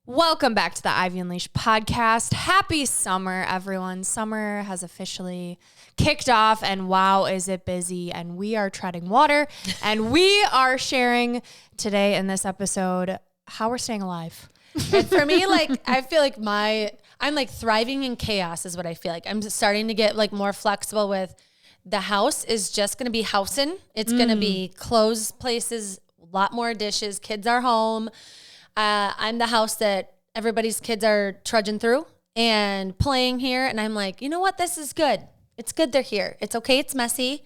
Welcome back to the Ivy Unleashed podcast. Happy summer, everyone. Summer has officially kicked off, and wow, is it busy. And we are treading water, and we are sharing today in this episode how we're staying alive. And for me, like, I feel like I'm like thriving in chaos is what I feel like. I'm just starting to get like more flexible with the house is just going to be housing. It's going to be closed places, a lot more dishes. Kids are home. I'm the house that everybody's kids are trudging through and playing here. And I'm like, you know what? This is good. It's good they're here. It's okay. It's messy.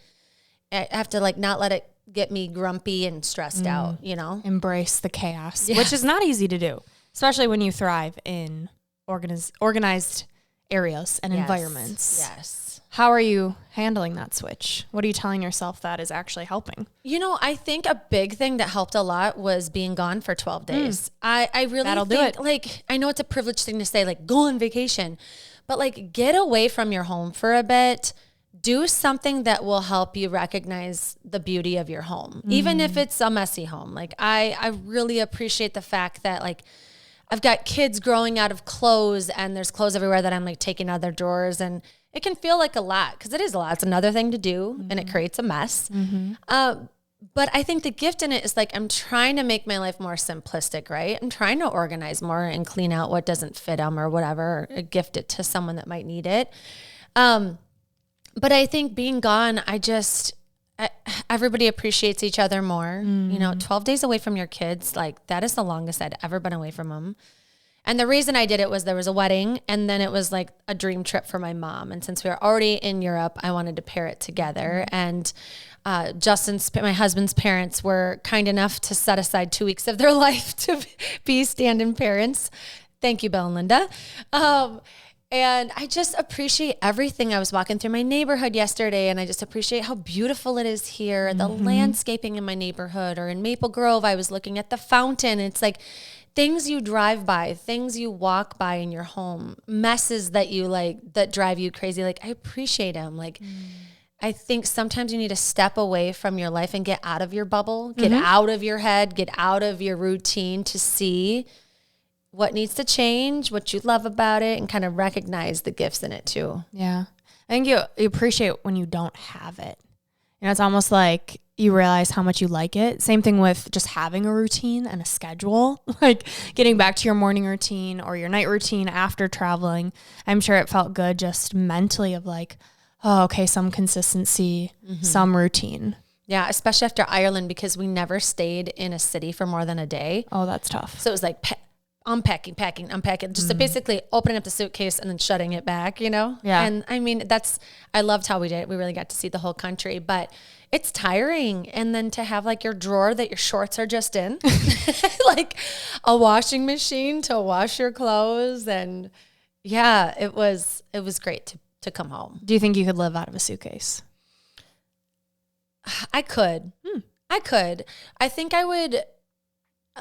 I have to like not let it get me grumpy and stressed out, you know? Embrace the chaos, which is not easy to do, especially when you thrive in organized areas and environments. Yes. How are you handling that switch? What are you telling yourself that is actually helping? You know, I think a big thing that helped a lot was being gone for 12 days. I really That'll think, do it. like, I know it's a privileged thing to say, like, go on vacation, but like, get away from your home for a bit. Do something that will help you recognize the beauty of your home, even if it's a messy home. Like, I really appreciate the fact that, like, I've got kids growing out of clothes and there's clothes everywhere that I'm like taking out of their drawers, and it can feel like a lot because it is a lot. It's another thing to do and it creates a mess. But I think the gift in it is like, I'm trying to make my life more simplistic, right? I'm trying to organize more and clean out what doesn't fit them or whatever, or gift it to someone that might need it. But I think being gone, everybody appreciates each other more. You know, 12 days away from your kids, like that is the longest I'd ever been away from them. And the reason I did it was there was a wedding, and then it was like a dream trip for my mom. And since we were already in Europe, I wanted to pair it together. And my husband's parents were kind enough to set aside 2 weeks of their life to be stand-in parents. Thank you, Bill and Linda. And I just appreciate everything. I was walking through my neighborhood yesterday, and I just appreciate how beautiful it is here. The landscaping in my neighborhood, or in Maple Grove, I was looking at the fountain. It's like things you drive by, things you walk by in your home, messes that you like, that drive you crazy. Like, I appreciate them. Like, I think sometimes you need to step away from your life and get out of your bubble, get out of your head, get out of your routine to see what needs to change, what you love about it, and kind of recognize the gifts in it too. Yeah. I think you appreciate when you don't have it. You know, it's almost like you realize how much you like it. Same thing with just having a routine and a schedule, like getting back to your morning routine or your night routine after traveling. I'm sure it felt good just mentally of like, oh, okay, some consistency, some routine. Yeah, especially after Ireland, because we never stayed in a city for more than a day. Oh, that's tough. So it was like unpacking, just basically opening up the suitcase and then shutting it back, you know? Yeah. And I mean, I loved how we did it. We really got to see the whole country, but it's tiring. And then to have like your drawer that your shorts are just in, like a washing machine to wash your clothes. And yeah, it was great to come home. Do you think you could live out of a suitcase? I could. I think I would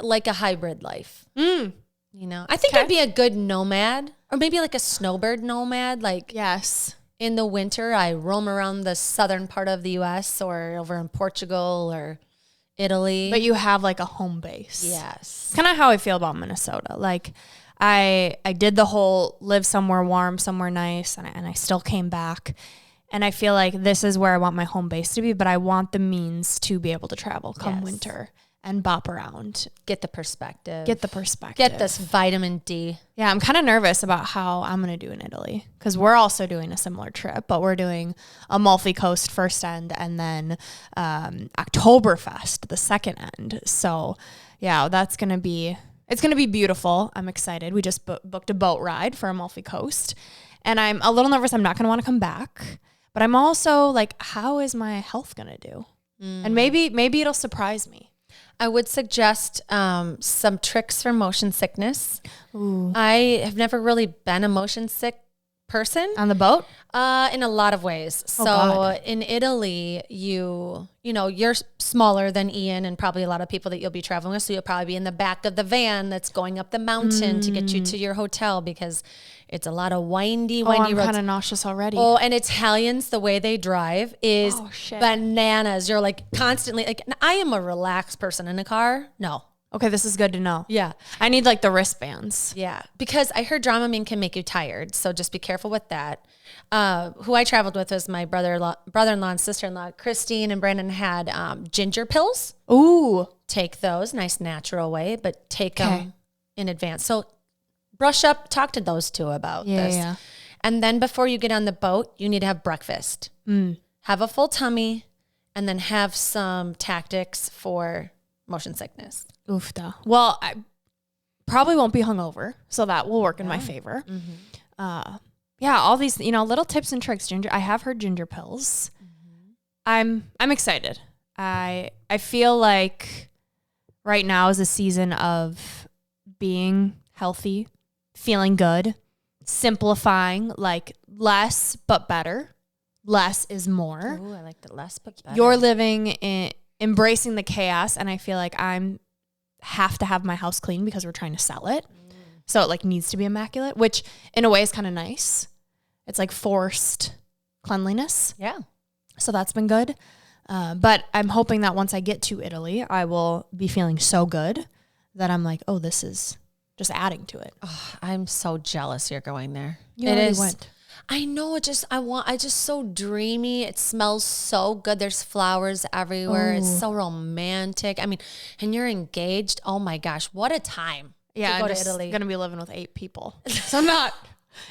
like a hybrid life. You know, I think I'd be a good nomad, or maybe like a snowbird nomad. Like, yes, in the winter, I roam around the southern part of the U.S. or over in Portugal or Italy. But you have like a home base. Yes. Kind of how I feel about Minnesota. Like I did the whole live somewhere warm, somewhere nice, and I still came back. And I feel like this is where I want my home base to be, but I want the means to be able to travel come winter and bop around. Get the perspective. Get this vitamin D. Yeah, I'm kind of nervous about how I'm going to do in Italy, because we're also doing a similar trip, but we're doing Amalfi Coast first end and then Oktoberfest the second end. So yeah, it's going to be beautiful. I'm excited. We just booked a boat ride for Amalfi Coast, and I'm a little nervous. I'm not going to want to come back, but I'm also like, how is my health going to do? And maybe it'll surprise me. I would suggest some tricks for motion sickness. Ooh. I have never really been a motion sick person. On the boat? In a lot of ways. Oh, so God. In Italy, you know, you're smaller than Ian and probably a lot of people that you'll be traveling with. So you'll probably be in the back of the van that's going up the mountain to get you to your hotel, because it's a lot of windy roads. I'm kind of nauseous already. Oh, and Italians, the way they drive is shit. bananas. You're like constantly like, I am a relaxed person in a car. No, Okay, this is good to know. Yeah. I need like the wristbands. Yeah. Because I heard Dramamine can make you tired. So just be careful with that. Who I traveled with was my brother-in-law and sister-in-law. Christine and Brandon had ginger pills. Ooh. Take those. Nice natural way, but take them in advance. So brush up, talk to those two about this. Yeah. And then before you get on the boat, you need to have breakfast. Have a full tummy, and then have some tactics for motion sickness. Oofda. Well, I probably won't be hungover, so that will work in my favor. Yeah, all these, little tips and tricks. Ginger. I have heard ginger pills. I'm excited. I feel like right now is a season of being healthy, feeling good, simplifying, like less but better. Less is more. Ooh, I like the less but better. You're living in embracing the chaos, and I feel like have to have my house clean because we're trying to sell it. So it like needs to be immaculate, which in a way is kind of nice. It's like forced cleanliness. Yeah. So that's been good. But I'm hoping that once I get to Italy, I will be feeling so good that I'm like, oh, this is just adding to it. Oh, I'm so jealous you're going there. You already went. I know. I just so dreamy. It smells so good. There's flowers everywhere. Ooh. It's so romantic. I mean, and you're engaged. Oh my gosh, what a time! Yeah, to go I'm to Italy. Gonna be living with 8 people, so I'm not.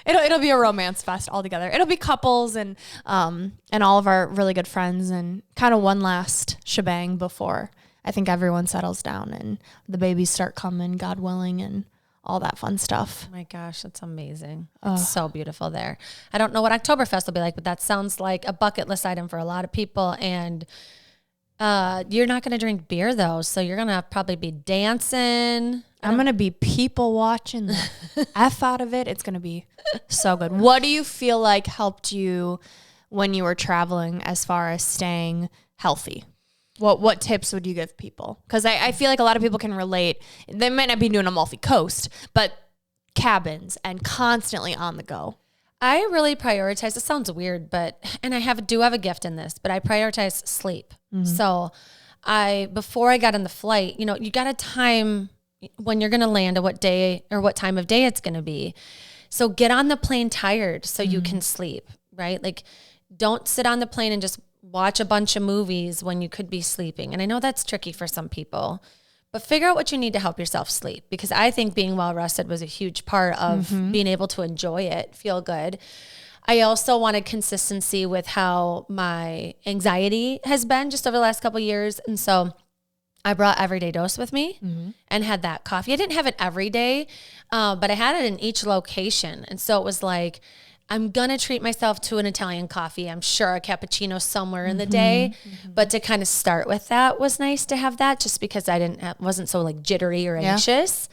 It'll be a romance fest altogether. It'll be couples and all of our really good friends and kind of one last shebang before I think everyone settles down and the babies start coming, God willing, and all that fun stuff. Oh my gosh, that's amazing. It's so beautiful there. I don't know what Oktoberfest will be like, but that sounds like a bucket list item for a lot of people. And you're not going to drink beer though, so you're going to probably be dancing. I'm going to be people watching the F out of it. It's going to be so good. What do you feel like helped you when you were traveling as far as staying healthy? What tips would you give people? Because I feel like a lot of people can relate. They might not be doing Amalfi Coast, but cabins and constantly on the go. I really prioritize, it sounds weird, and I do have a gift in this, but I prioritize sleep. So before I got on the flight, you got to time when you're going to land at what day or what time of day it's going to be. So get on the plane tired so you can sleep, right? Like don't sit on the plane and just watch a bunch of movies when you could be sleeping. And I know that's tricky for some people, but figure out what you need to help yourself sleep, because I think being well rested was a huge part of being able to enjoy it, feel good. I also wanted consistency with how my anxiety has been just over the last couple of years. And so I brought Everyday Dose with me and had that coffee. I didn't have it every day, but I had it in each location. And so it was like, I'm going to treat myself to an Italian coffee. I'm sure a cappuccino somewhere in the day, but to kind of start with that was nice to have that just because I wasn't so like jittery or anxious.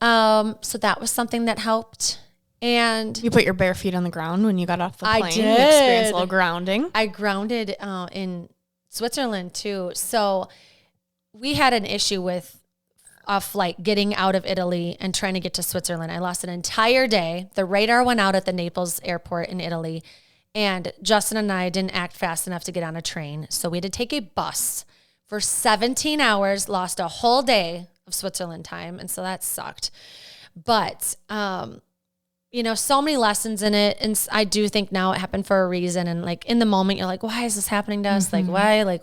So that was something that helped. And you put your bare feet on the ground when you got off the plane. I did. You experienced a little grounding. I grounded in Switzerland too. So we had an issue with a flight getting out of Italy and trying to get to Switzerland. I lost an entire day. The radar went out at the Naples airport in Italy, and Justin and I didn't act fast enough to get on a train. So we had to take a bus for 17 hours, lost a whole day of Switzerland time. And so that sucked. But, so many lessons in it. And I do think now it happened for a reason. And like in the moment, you're like, why is this happening to us? Like, why? Like,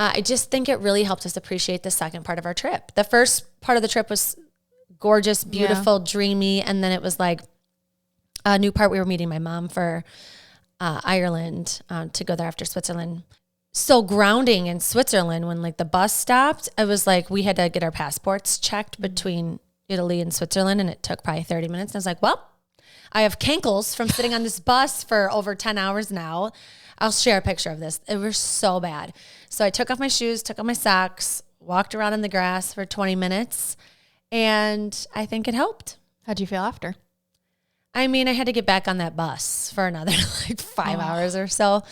I just think it really helped us appreciate the second part of our trip. The first part of the trip was gorgeous, beautiful, dreamy. And then it was like a new part. We were meeting my mom for Ireland to go there after Switzerland. So grounding in Switzerland, when like the bus stopped, it was like we had to get our passports checked between Italy and Switzerland. And it took probably 30 minutes. And I was like, well, I have cankles from sitting on this bus for over 10 hours now. I'll share a picture of this. It was so bad. So I took off my shoes, took off my socks, walked around in the grass for 20 minutes, and I think it helped. How'd you feel after? I mean, I had to get back on that bus for another like 5 hours or so.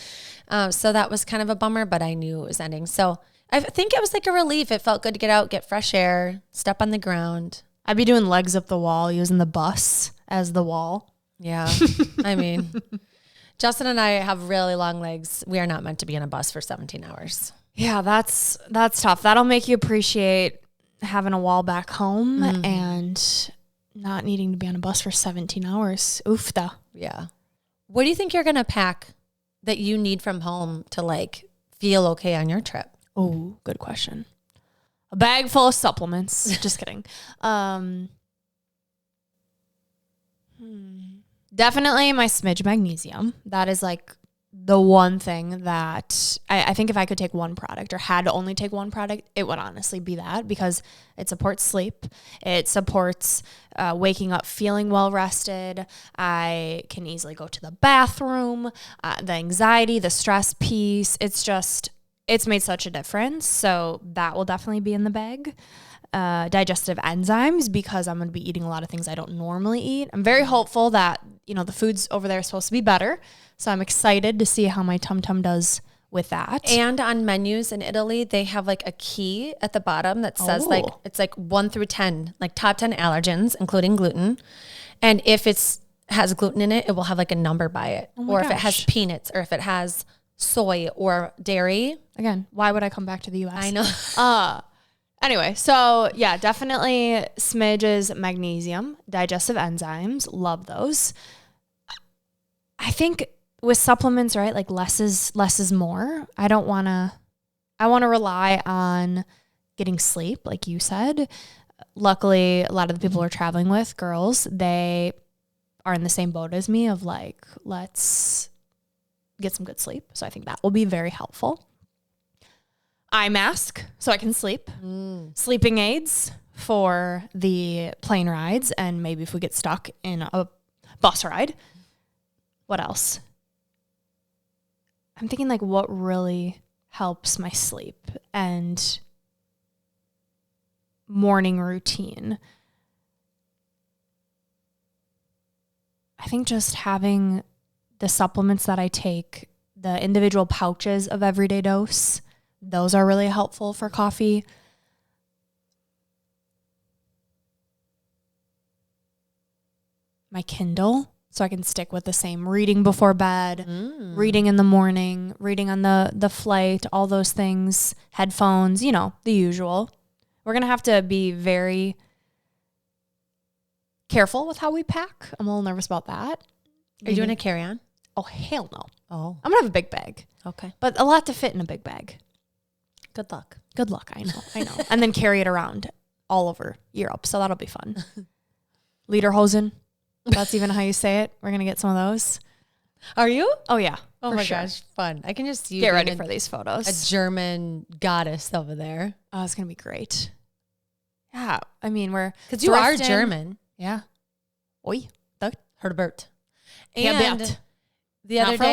So that was kind of a bummer, but I knew it was ending. So I think it was like a relief. It felt good to get out, get fresh air, step on the ground. I'd be doing legs up the wall, using the bus as the wall. Yeah. I mean, Justin and I have really long legs. We are not meant to be in a bus for 17 hours. Yeah, that's tough. That'll make you appreciate having a wall back home and not needing to be on a bus for 17 hours. Oofta. Yeah. What do you think you're going to pack that you need from home to like feel okay on your trip? Oh, good question. A bag full of supplements. Just kidding. Definitely my smidge magnesium. That is like the one thing that I think if I could take one product or had to only take one product, it would honestly be that, because it supports sleep. It supports waking up feeling well rested. I can easily go to the bathroom. The anxiety, the stress piece, it's made such a difference. So that will definitely be in the bag. Digestive enzymes, because I'm going to be eating a lot of things I don't normally eat. I'm very hopeful that, the foods over there are supposed to be better. So I'm excited to see how my tum-tum does with that. And on menus in Italy, they have like a key at the bottom that says it's like 1 through 10, like top 10 allergens, including gluten. And if has gluten in it, it will have like a number by it. Or if it has peanuts, or if it has soy or dairy. Again, why would I come back to the US? I know. Anyway, so yeah, definitely smidges, magnesium, digestive enzymes. Love those. I think with supplements, right? Like less is more. I want to rely on getting sleep, like you said. Luckily, a lot of the people we're traveling with, girls, they are in the same boat as me of like, let's get some good sleep. So I think that will be very helpful. Eye mask so I can sleep. Sleeping aids for the plane rides, and maybe if we get stuck in a bus ride. What else? I'm thinking like what really helps my sleep and morning routine. I think just having the supplements that I take, the individual pouches of everyday dose, those are really helpful for coffee. My Kindle, so I can stick with the same reading before bed, reading in the morning, reading on the flight, all those things, headphones, the usual. We're going to have to be very careful with how we pack. I'm a little nervous about that. Are you doing a carry-on? Oh, hell no. Oh. I'm going to have a big bag. Okay. But a lot to fit in a big bag. Good luck. Good luck, I know. And then carry it around all over Europe, so that'll be fun. Lederhosen, that's even how you say it. We're going to get some of those. Are you? Oh, yeah. Oh my gosh, fun. I can just see you get ready for these photos. A German goddess over there. Oh, it's going to be great. Yeah, I mean, because you are German. Yeah. Oi. Herbert. And the other day,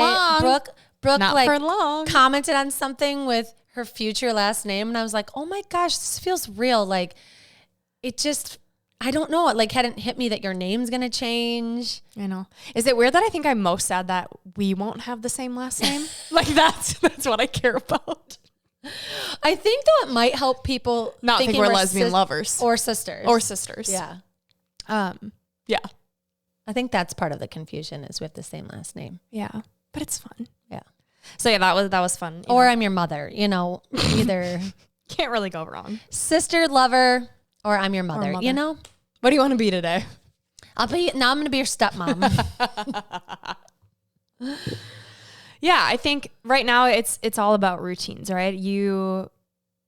Brooke Not like for long. commented on something with her future last name, and I was like, oh my gosh, this feels real. Like, it just, I don't know. It like hadn't hit me that your name's gonna change. I know. Is it weird that I think I'm most sad that we won't have the same last name? Like that's what I care about. I think though it might help people not think we're lesbian lovers or sisters. Yeah. Yeah. I think that's part of the confusion is we have the same last name. Yeah. But it's fun. Yeah. So yeah, that was fun. Or I'm your mother, either can't really go wrong. Sister, lover, or I'm your mother, What do you want to be today? I'm going to be your stepmom. Yeah, I think right now it's all about routines, right? You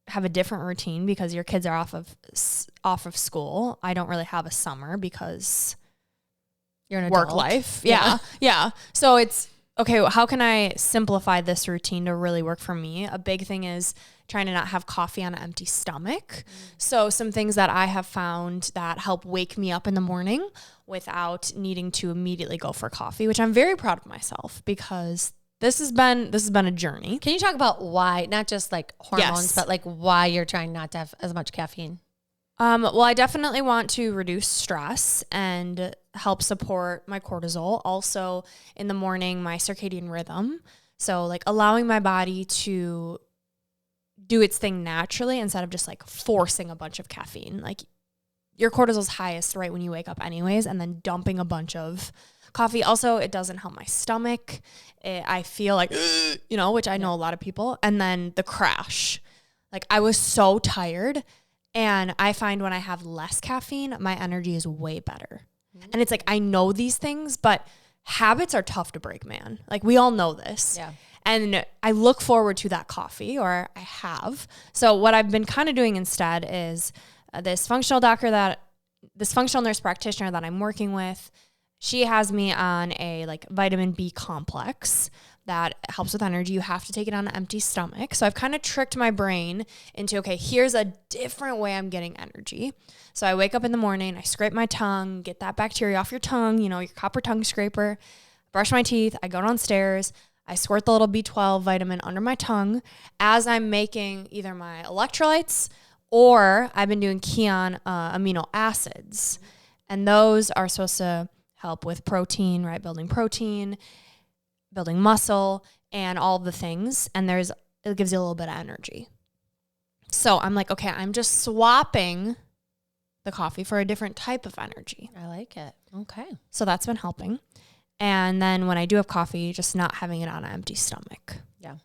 have a different routine because your kids are off of school. I don't really have a summer because you're an work adult. life. Yeah. So it's okay. How can I simplify this routine to really work for me? A big thing is trying to not have coffee on an empty stomach. So some things that I have found that help wake me up in the morning without needing to immediately go for coffee, which I'm very proud of myself because this has been a journey. Can you talk about why, not just like hormones, but like why you're trying not to have as much caffeine? Well, I definitely want to reduce stress and help support my cortisol. Also in the morning, my circadian rhythm. So like allowing my body to do its thing naturally instead of just like forcing a bunch of caffeine. Like your cortisol's highest right when you wake up anyways, and then dumping a bunch of coffee. Also, it doesn't help my stomach. I feel like, which I know a lot of people. And then the crash. Like I was so tired And I find when I have less caffeine, my energy is way better. And it's like, I know these things, but habits are tough to break, man. Like, we all know this. Yeah. And I look forward to that coffee, or I have. So what I've been kind of doing instead is this functional nurse practitioner that I'm working with, she has me on a like vitamin B complex that helps with energy. You have to take it on an empty stomach. So I've kind of tricked my brain into, okay, here's a different way I'm getting energy. So I wake up in the morning, I scrape my tongue, get that bacteria off your tongue, you know, your copper tongue scraper, brush my teeth, I go downstairs, I squirt the little B12 vitamin under my tongue as I'm making either my electrolytes, or I've been doing Kion amino acids. And those are supposed to help with protein, right? Building protein, building muscle, and all the things. And it gives you a little bit of energy. So I'm like, okay, I'm just swapping the coffee for a different type of energy. I like it. Okay. So that's been helping. And then when I do have coffee, just not having it on an empty stomach. Yeah.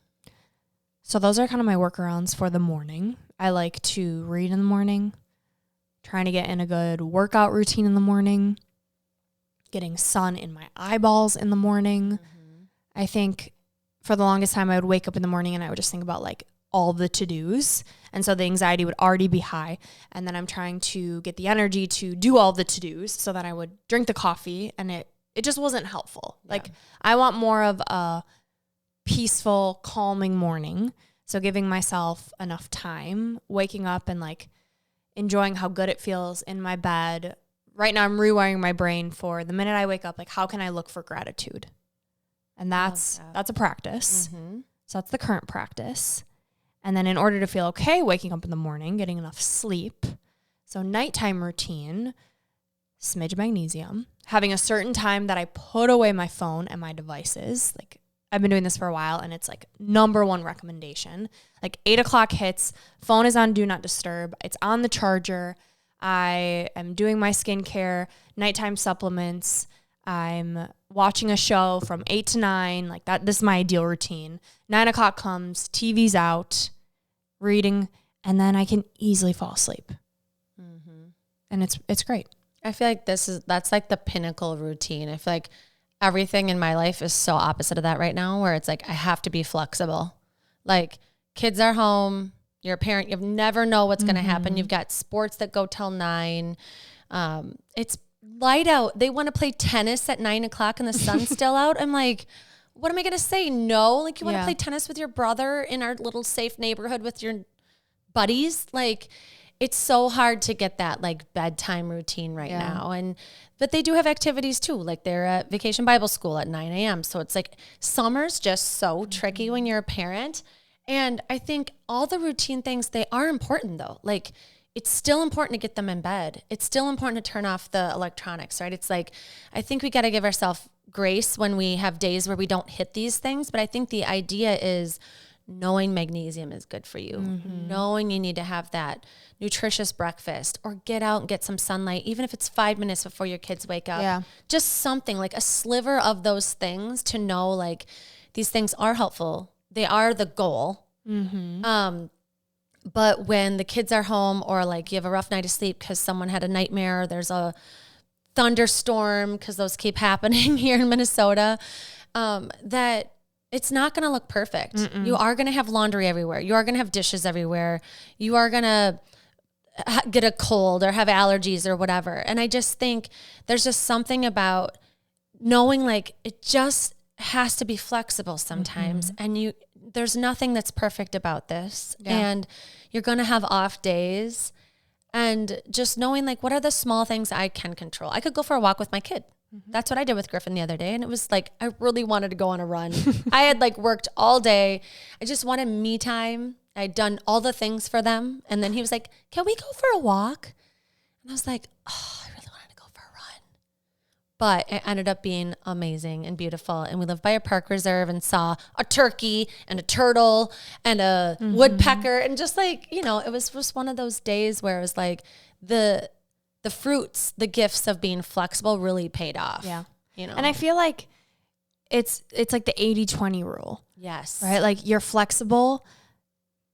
So those are kind of my workarounds for the morning. I like to read in the morning, trying to get in a good workout routine in the morning, getting sun in my eyeballs in the morning. I think for the longest time I would wake up in the morning and I would just think about like all the to-dos. And so the anxiety would already be high. And then I'm trying to get the energy to do all the to-dos. So then I would drink the coffee, and it just wasn't helpful. Yeah. Like, I want more of a peaceful, calming morning. So giving myself enough time, waking up and like enjoying how good it feels in my bed. Right now I'm rewiring my brain for the minute I wake up, like, how can I look for gratitude? And that's a practice. So that's the current practice. And then in order to feel okay waking up in the morning, getting enough sleep. So nighttime routine, smidge of magnesium, having a certain time that I put away my phone and my devices. Like, I've been doing this for a while, and it's like number one recommendation. Like 8 o'clock hits, phone is on do not disturb. It's on the charger. I am doing my skincare, nighttime supplements. I'm watching a show from 8 to 9, like that. This is my ideal routine. 9 o'clock comes, TV's out, reading, and then I can easily fall asleep. And it's great. I feel like that's like the pinnacle routine. I feel like everything in my life is so opposite of that right now, where it's like I have to be flexible. Like, kids are home, you're a parent, you never know what's going to happen. You've got sports that go till 9. It's light out. They want to play tennis at 9 o'clock and the sun's still out. I'm like, what am I going to say? No. Like, you want to play tennis with your brother in our little safe neighborhood with your buddies? Like, it's so hard to get that like bedtime routine right now. But they do have activities too. Like, they're at Vacation Bible School at 9 a.m. So it's like summer's just so tricky when you're a parent. And I think all the routine things, they are important though. Like, it's still important to get them in bed. It's still important to turn off the electronics, right? It's like, I think we got to give ourselves grace when we have days where we don't hit these things. But I think the idea is knowing magnesium is good for you, knowing you need to have that nutritious breakfast, or get out and get some sunlight, even if it's 5 minutes before your kids wake up. Yeah. Just something like a sliver of those things to know, like, these things are helpful. They are the goal. But when the kids are home, or like you have a rough night of sleep because someone had a nightmare, there's a thunderstorm, because those keep happening here in Minnesota, that it's not going to look perfect. You are going to have laundry everywhere. You are going to have dishes everywhere. You are going to get a cold or have allergies or whatever. And I just think there's just something about knowing, like, it just has to be flexible sometimes. And there's nothing that's perfect about this. And you're going to have off days, and just knowing, like, what are the small things I can control? I could go for a walk with my kid. That's what I did with Griffin the other day. And it was like, I really wanted to go on a run. I had like worked all day. I just wanted me time. I'd done all the things for them. And then he was like, can we go for a walk? And I was like, oh, I really wanted to go for a run. But it ended up being amazing and beautiful. And we lived by a park reserve and saw a turkey and a turtle and a woodpecker. And just like, you know, it was just one of those days where it was like the fruits, the gifts of being flexible really paid off. Yeah. You know? And I feel like it's like the 80-20 rule. Yes. Right? Like, you're flexible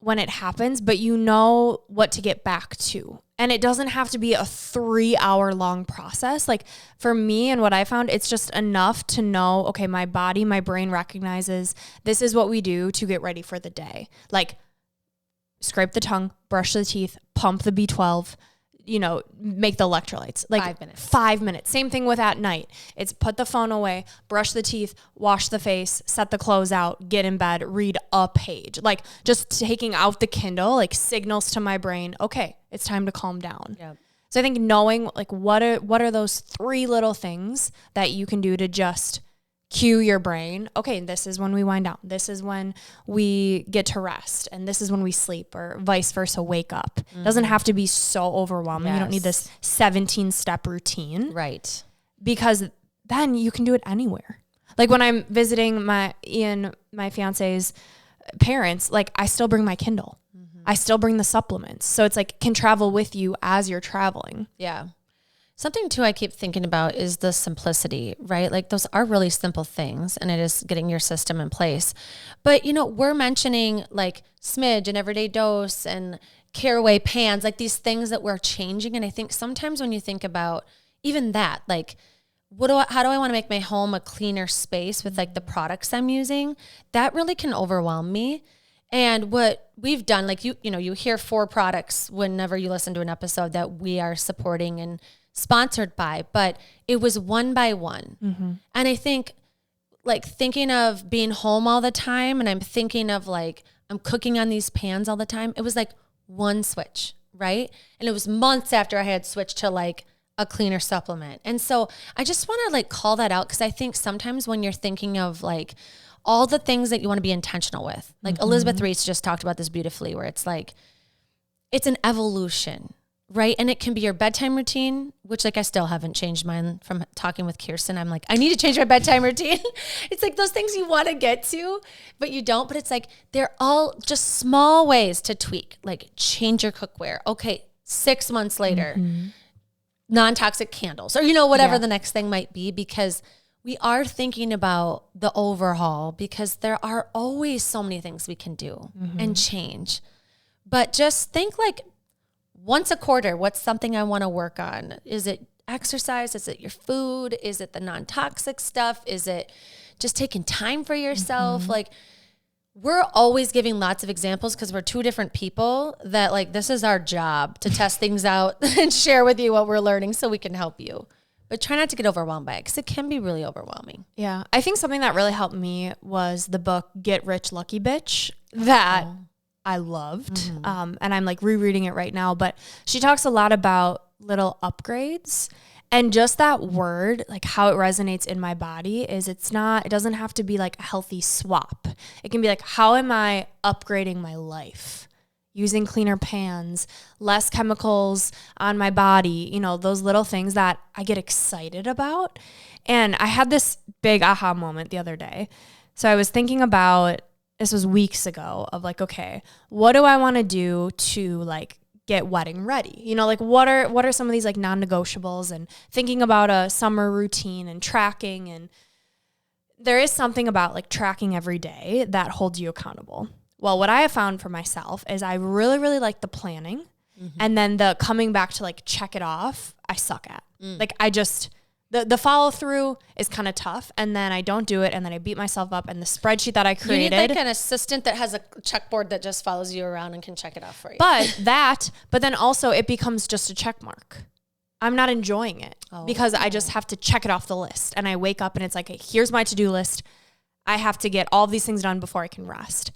when it happens, but you know what to get back to. And it doesn't have to be a 3-hour long process. Like for me and what I found, it's just enough to know, okay, my body, my brain recognizes this is what we do to get ready for the day. Like scrape the tongue, brush the teeth, pump the B12, make the electrolytes. Like 5 minutes. 5 minutes. Same thing with at night. It's put the phone away, brush the teeth, wash the face, set the clothes out, get in bed, read a page. Like just taking out the Kindle, like signals to my brain, okay, it's time to calm down. Yep. So I think knowing like what are those 3 little things that you can do to just cue your brain, okay, this is when we wind down. This is when we get to rest. And this is when we sleep, or vice versa, wake up. It doesn't have to be so overwhelming. Yes. You don't need this 17-step routine. Right. Because then you can do it anywhere. Like when I'm visiting my fiance's parents, like I still bring my Kindle. I still bring the supplements. So it's like can travel with you as you're traveling. Yeah. Something too I keep thinking about is the simplicity, right? Like those are really simple things, and it is getting your system in place. But, we're mentioning like Smidge and Everyday Dose and Caraway pans, like these things that we're changing. And I think sometimes when you think about even that, like how do I want to make my home a cleaner space with like the products I'm using? That really can overwhelm me. And what we've done, like you hear 4 products whenever you listen to an episode that we are supporting and sponsored by, but it was one by one. Mm-hmm. And I think like thinking of being home all the time, and I'm thinking of like, I'm cooking on these pans all the time. It was like one switch, right? And it was months after I had switched to like a cleaner supplement. And so I just want to like call that out, because I think sometimes when you're thinking of like all the things that you want to be intentional with, like Elizabeth Reese just talked about this beautifully, where it's like, it's an evolution, right? And it can be your bedtime routine, which like I still haven't changed mine from talking with Kirsten. I'm like, I need to change my bedtime routine. It's like those things you want to get to, but you don't. But it's like, they're all just small ways to tweak, like change your cookware. Okay, 6 months later, non-toxic candles, or, whatever the next thing might be, because we are thinking about the overhaul, because there are always so many things we can do and change. But just think like, once a quarter, what's something I want to work on? Is it exercise? Is it your food? Is it the non-toxic stuff? Is it just taking time for yourself? Like we're always giving lots of examples because we're 2 different people that like, this is our job to test things out and share with you what we're learning so we can help you. But try not to get overwhelmed by it, because it can be really overwhelming. Yeah. I think something that really helped me was the book Get Rich Lucky Bitch that I loved. And I'm like rereading it right now, but she talks a lot about little upgrades, and just that word, like how it resonates in my body is it doesn't have to be like a healthy swap. It can be like, how am I upgrading my life? Using cleaner pans, less chemicals on my body, those little things that I get excited about. And I had this big aha moment the other day. So I was thinking about, this was weeks ago, of like, okay, what do I want to do to like get wedding ready? Like what are some of these like non-negotiables, and thinking about a summer routine and tracking. And there is something about like tracking every day that holds you accountable. Well, what I have found for myself is I really, really like the planning, and then the coming back to like check it off, I suck at. Like I just, the follow through is kind of tough, and then I don't do it, and then I beat myself up, and the spreadsheet that I created. You need like an assistant that has a checkboard that just follows you around and can check it off for you. But then also it becomes just a check mark. I'm not enjoying it because I just have to check it off the list, and I wake up and it's like, hey, here's my to-do list. I have to get all these things done before I can rest.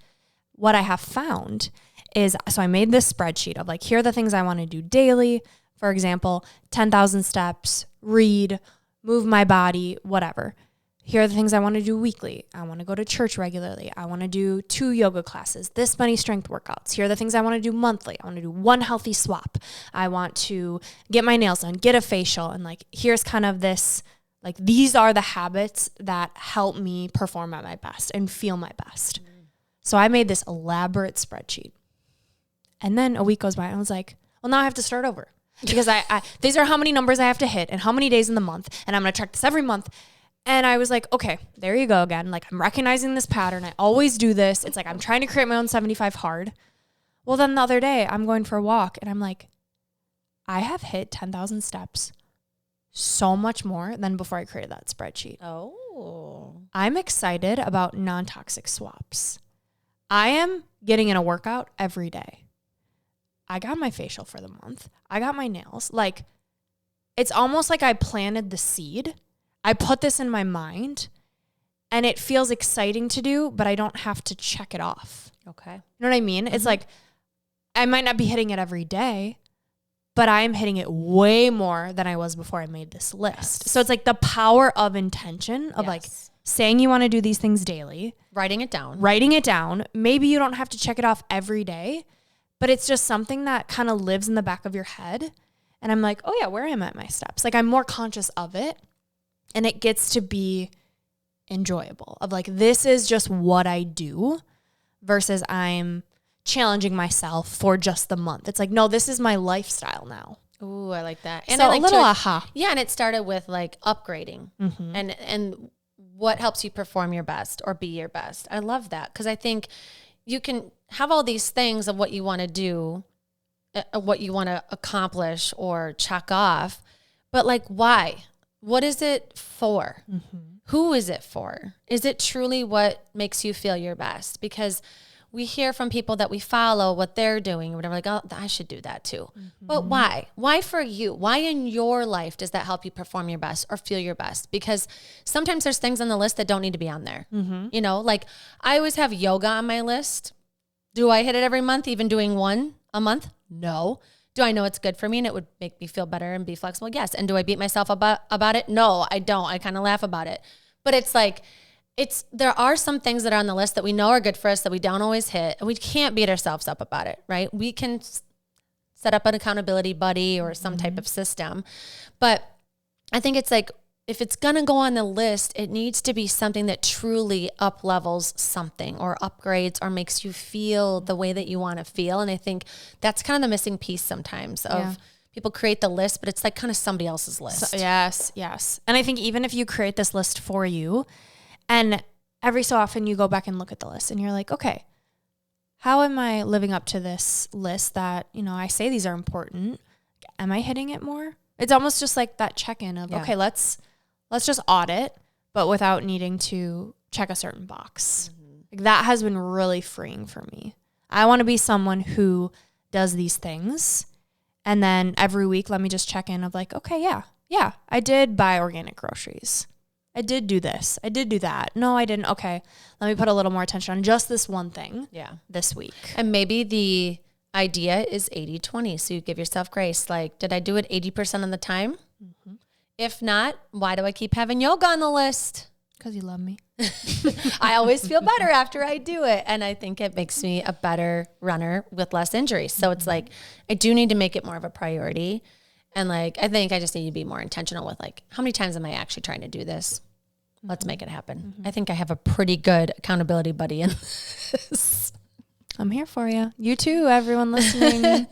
What I have found is, so I made this spreadsheet of like, here are the things I want to do daily. For example, 10,000 steps, read, move my body, whatever. Here are the things I want to do weekly. I want to go to church regularly. I want to do 2 yoga classes, this many strength workouts. Here are the things I want to do monthly. I want to do 1 healthy swap. I want to get my nails done, get a facial. And like, here's kind of this, like, these are the habits that help me perform at my best and feel my best. So I made this elaborate spreadsheet. And then a week goes by and I was like, well, now I have to start over, because I these are how many numbers I have to hit and how many days in the month. And I'm going to track this every month. And I was like, okay, there you go again. Like, I'm recognizing this pattern. I always do this. It's like, I'm trying to create my own 75 hard. Well, then the other day I'm going for a walk and I'm like, I have hit 10,000 steps so much more than before I created that spreadsheet. Oh. I'm excited about non-toxic swaps. I am getting in a workout every day. I got my facial for the month. I got my nails. Like, it's almost like I planted the seed. I put this in my mind and it feels exciting to do, but I don't have to check it off. Okay. You know what I mean? It's like, I might not be hitting it every day, but I am hitting it way more than I was before I made this list. So it's like the power of intention of like saying you want to do these things daily. Writing it down. Maybe you don't have to check it off every day, but it's just something that kind of lives in the back of your head. And I'm like, oh yeah, where am I at my steps? Like I'm more conscious of it and it gets to be enjoyable of like, this is just what I do versus I'm challenging myself for just the month. It's like, no, this is my lifestyle now. Ooh, I like that. And so I like a little aha. Yeah, and it started with like upgrading and what helps you perform your best or be your best. I love that because I think you can have all these things of what you want to do, what you want to accomplish or check off, but like why? What is it for? Who is it for? Is it truly what makes you feel your best? Because we hear from people that we follow what they're doing or whatever, like, oh, I should do that too. But why? Why for you? Why in your life does that help you perform your best or feel your best? Because sometimes there's things on the list that don't need to be on there. You know, like I always have yoga on my list. Do I hit it every month, even doing one a month? No. Do I know it's good for me and it would make me feel better and be flexible? Yes. And do I beat myself about it? No, I don't. I kind of laugh about it. But it's like, there are some things that are on the list that we know are good for us that we don't always hit, and we can't beat ourselves up about it, right? We can set up an accountability buddy or some type of system. But I think it's like, if it's going to go on the list, it needs to be something that truly up levels something or upgrades or makes you feel the way that you want to feel. And I think that's kind of the missing piece sometimes of people create the list, but it's like kind of somebody else's list. So, yes. And I think even if you create this list for you, and every so often you go back and look at the list and you're like, okay, how am I living up to this list that, you know, I say these are important. Am I hitting it more? It's almost just like that check-in of, okay, let's just audit, but without needing to check a certain box. Like that has been really freeing for me. I want to be someone who does these things. And then every week, let me just check in of like, okay, yeah, I did buy organic groceries. I did do this. I did do that. No, I didn't. Okay. Let me put a little more attention on just this one thing this week. And maybe the idea is 80-20. So you give yourself grace. Like, did I do it 80% of the time? If not, why do I keep having yoga on the list? Because you love me. I always feel better after I do it. And I think it makes me a better runner with less injuries. So it's like, I do need to make it more of a priority. And like, I think I just need to be more intentional with like, how many times am I actually trying to do this? Let's make it happen. I think I have a pretty good accountability buddy in this. I'm here for you. You too, everyone listening.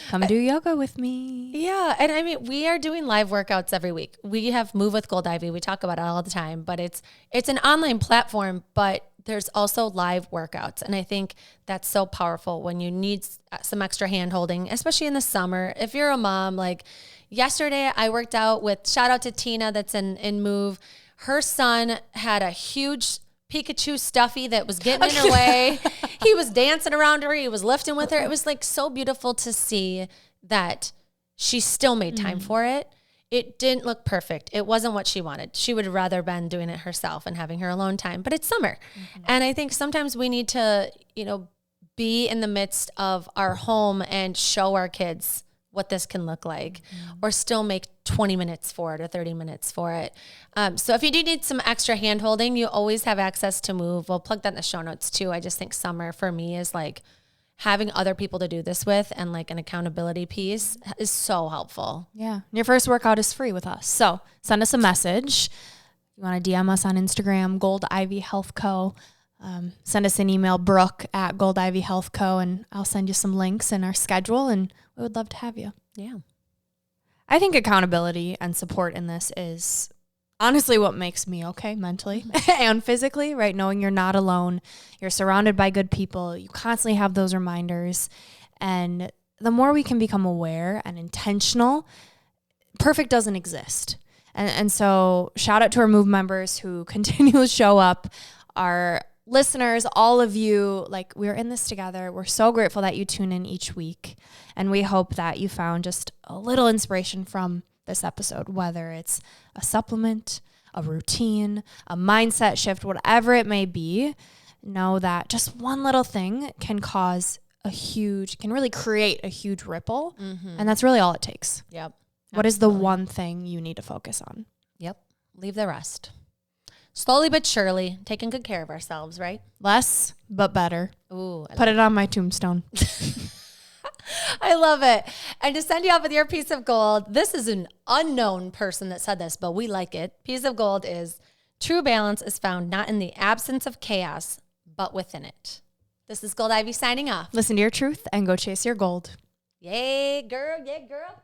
Come do yoga with me. Yeah. And I mean, we are doing live workouts every week. We have Move with Gold Ivy. We talk about it all the time, but it's an online platform, but there's also live workouts. And I think that's so powerful when you need some extra hand holding, especially in the summer. If you're a mom, like yesterday I worked out with, shout out to Tina that's in Move. Her son had a huge Pikachu stuffy that was getting in her way. He was dancing around her. He was lifting with her. It was like so beautiful to see that she still made time for it. It didn't look perfect. It wasn't what she wanted. She would have rather been doing it herself and having her alone time, but it's summer. And I think sometimes we need to, you know, be in the midst of our home and show our kids what this can look like or still make 20 minutes for it or 30 minutes for it. So if you do need some extra hand holding, you always have access to Move. We'll plug that in the show notes too. I just think summer for me is like having other people to do this with and like an accountability piece is so helpful. Yeah. Your first workout is free with us. So send us a message. You want to DM us on Instagram, Gold Ivy Health Co. Send us an email, Brooke@Gold Ivy Health Co. And I'll send you some links in our schedule and we would love to have you. Yeah. I think accountability and support in this is honestly what makes me okay mentally and physically, right? Knowing you're not alone, you're surrounded by good people, you constantly have those reminders. And the more we can become aware and intentional, perfect doesn't exist. And so shout out to our Move members who continue to show up, our listeners, all of you. Like, we're in this together. We're so grateful that you tune in each week. And we hope that you found just a little inspiration from this episode, whether it's a supplement, a routine, a mindset shift, whatever it may be. Know that just one little thing can really create a huge ripple. And that's really all it takes. Yep. What is the one thing you need to focus on? Yep. Leave the rest. Slowly but surely, taking good care of ourselves, right? Less, but better. Ooh. Put it on my tombstone. I love it. And to send you off with your piece of gold, this is an unknown person that said this, but we like it. Piece of gold is true balance is found not in the absence of chaos, but within it. This is Gold Ivy signing off. Listen to your truth and go chase your gold. Yay, girl. Yeah, girl.